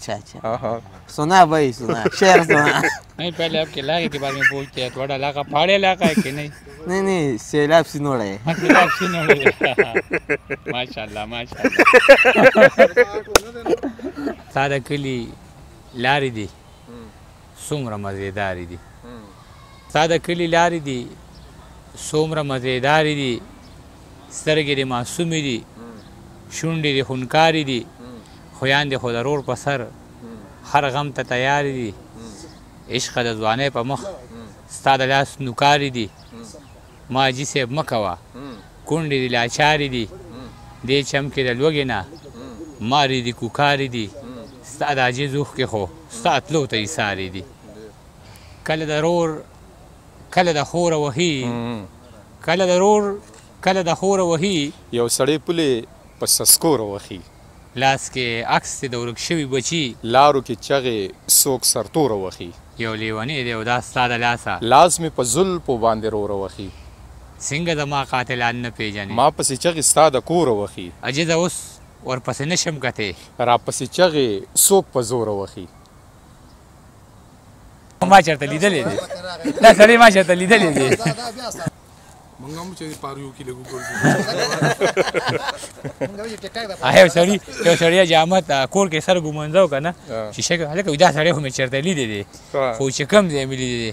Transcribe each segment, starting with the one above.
अच्छा अच्छा हाँ सुना भाई सुना शेर सुना नहीं पहले आपके इलाके के बारे में पूछते हैं थोड़ा इलाका पहाड़ी इलाका है कि नहीं नहीं सैलाब सिनोड़ा है सैलाब सिनोड़ा माशाल्लाह माशाल्लाह सादा कली लारी दी څومره مزیدارې دي ساده کلي لارې دي څومره مزیدارې دي سترګې دې معصومې دي شونډې دې خونکارې دي خویاندې خو د رور په سر هر غم ته تیارې دي عشقه د ځوانۍ په مخ ستا د لاس نوکارې دي ماجي صاحب مه کوه کونډې دې لاچارې دي دې چمکې د لوږې نه مارې دي کوکارې دي ستا د عاجز اوښکې خو ستا تلو ته ایسارې دي کله د رور کله د خوره وهي کله د رور کله د خوره وهي یو سړی پولې په سسکوره وهي لاس کې عکس د ورک شوي بچي لارو کې چغې څوک سرتوره وهي یو لیونی دی او دا ستا د لاسه لاس مې په زلفو باندې روره وهي څنګه زما قاتلان نه پیژنې ما پسې چغې ستا د کوره وهي عجزه اوس ورپسې نشم کتې راپسې چغې څوک په زوره وهي ما چېرته لیدلی دی دا سړی ما چېرته لیدلی دی موږ هم چې پاریو کې لګو ګرځو یو سړی جامت کور کې سر ګمنځو که نه شیشه کې هلکه دا سړی خو مې چېرته لیدی دی خو چې کوم ځای مې لیدی دی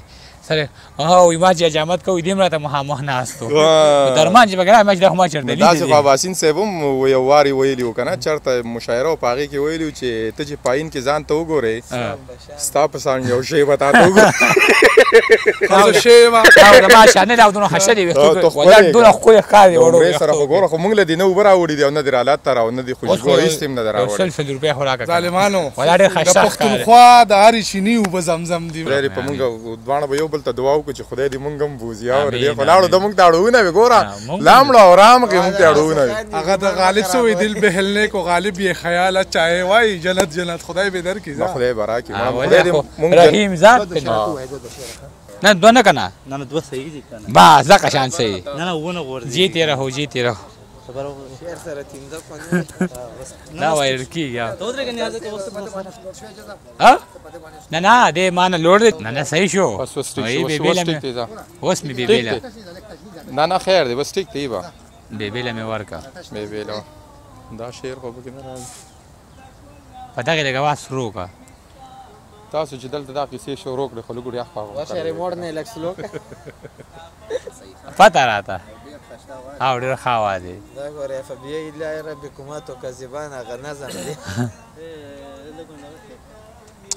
سره وایي ما چې حجامت کوي دې راته مخامخ ناست و درمان چې بګرا ما چې دا خو ما چېرته لیدی دی داسې خو اباسین صاحب هم یو وارې ویلي و که نه چېرته مشاعره و په هغې کې ویلي و چې ته چې پاین کې ځان ته وګورې ستا په شان یو شی به تا ته وګورې زما شانې دا دونه حشرې وې دونه ښکلې ښکاري عمرې سره خو ګوره خو موږ له دې نه اوبه راوړي دي او نه دې رالات ته او نه دې خوشبو هېڅ هم نه ده راوړی 100 روپۍ خو راکړه ظالمانو ولا ډېر ښایسته ښکاري د پښتونخوا د هرې چیني اوبه زمزم دي خدای دې په موږ دواړه به یو بل ته دعا وکړو چې خدای دې موږ هم بوځي اورې دې خو لاړو د موږ ته اړوونه وي ګوره لاړو او رام کې موږ ته اړوونه وي هغه د غالب سوی دل بهلنے کو غالب یې خیال چاہے وای جنت جنت خدای به در کی خدای برا کی رحیم ذات نه دو نه کنه نه دوه صحیح دي کنه با زکه شان صحیح نه ونه غور جیتی رهو خبر شعر سره تینده کنه دا وایل کیږي تو درګه نیازه کو وسه ها نه دې مان لوړ نه صحیح شو بس وس اوس می بیبیلا نه خیر دی بس ټیک دی با بیبیلا می ورکا بیبیلا دا شعر خو به نه راځي پتا کې دغه واس روکا تاسو چې دلته دا کیسې شروع کړې خو لګوري اخ پاغو واشه ریموټ نه لکسلو پتا راته او ډېر خوا دی دا ګوره فبیا الا ربکما تو کذبان هغه نظم دی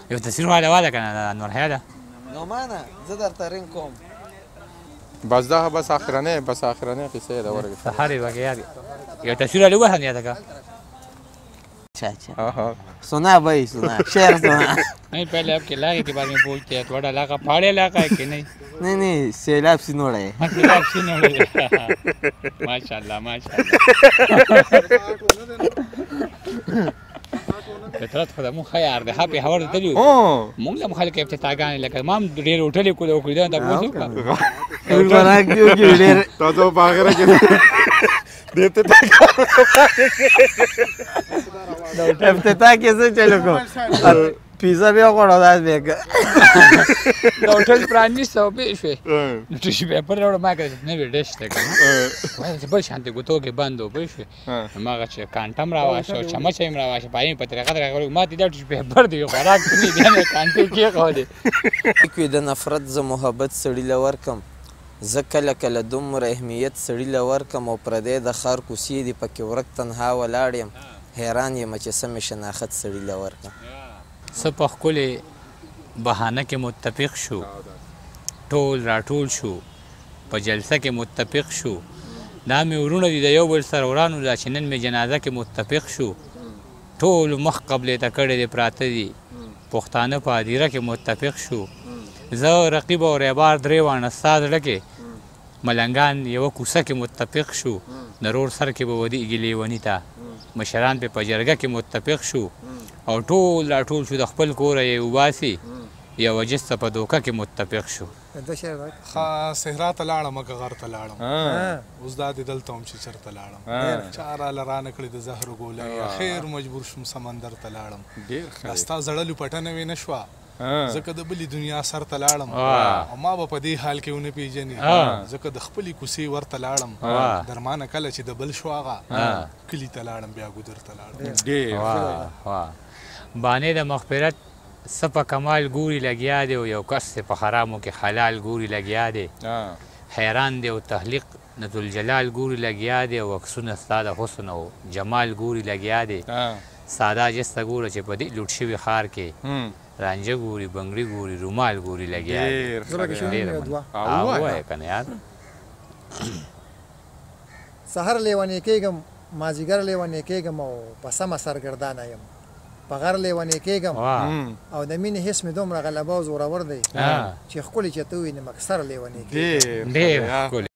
یو تصویر والا کنه نور هدا نو معنا زه درته رنګ کوم بس دا بس اخرنه قصه دا ورګه سحری وغیرہ یو تصویر له وحه نه تا अच्छा अच्छा सुना भाई सुना शेर सुना नहीं पहले आपके इलाके के बारे में पूछते हैं थोड़ा इलाका पहाड़ी इलाका है कि नहीं नहीं सैलाब सिनोड़ा है सैलाब सिनोड़ा माशाल्लाह माशाल्लाह فطرت خو د مو خیار ده هپې هور ته تللو مونږ هم خلک افتتاحګانې لکه ما هم ډېر هوټلې کولې وکړې دا تاسو وکړه تاسو په هغه کې افتتاح کیسے چلو کو پیزا بیا غواړو دا بیا دا هوټل پرانیسته او پېښ شوې نو ټیشو پیپر راوړه ما کړه نوې ډش ته که نه چې بل شانتې ګوتو کې بند و پېښ شوې نو ما هغه چې کانټه هم راواشه او چمچه هم راواشه په هغې په طریقه درغلو ما ته دا ټیشو پیپر دی خوراک دی بیا مې کانټې کېښودې کوي د نفرت زه محبت سړي له ورکم زه کله کله دومره اهمیت سړي له ورکم او پردی د ښار کوڅې دي پکې ورک تنها ولاړ یم حیران یم چې څه مې شناخت سړي له ورکم څه په ښکلې بهانه کې متفق شو ټول راټول شو په جلسه کې متفق شو دا مې ورونه دي د یو بل سره ورانو دا چې نن مې جنازه کې متفق شو ټول مخ قبلې ته کړی دی پراته دي پښتانه په هدیره کې متفق شو زه رقیب او ریبار درې واڼه ستا زړه کې ملنګان یوه کوڅه کې متفق شو د رور سر کې به ودیږي لیوني ته مشران پې په جرګه کې متفق شو او ټول راټول شو د خپل کوره یې وباسي یوه جسته په دوکه کې متفق شو صحرا ته لاړم که غر ته لاړم اوس دا دې دلته هم چې چېرته لاړم چا راله رانه کړې د زهرو ګولۍ خیر مجبور شوم سمندر ته لاړم دا ستا زړه لوپټنه وې نه شوه ځکه د بلې دنیا سر ته لاړم او ما به په دې حال کې ونه پېژنې ځکه د خپلې کوڅې ورته لاړم درمانه کله چې د بل شو هغه کلي ته لاړم بیا ګودر ته لاړم بانې د مغفرت څه په کمال ګوري لګیا دی او یو کس په حرامو کې حلال ګوري لګیا دی حیران دی او تخلیق نتالجلال ګوري لګیا دی او عکسونه ستا د حسن او جمال ګوري لګیا دی ساده جسته ګوره چې په دې لوټ شوي ښار کې رانجه ګوري بنګړي ګوري رومال ګوري لګیا دی ووایه که نه یار سهار لیونی کېږم مازدیګر لیونی کېږم او په سمه سرګردانه یم په غر لیونی کېږم او د مینې حس مې دومره غلبه او زورور دی چې ښکلې چې ته ووینم اکثر لیونی کېږم ډېر ښکلې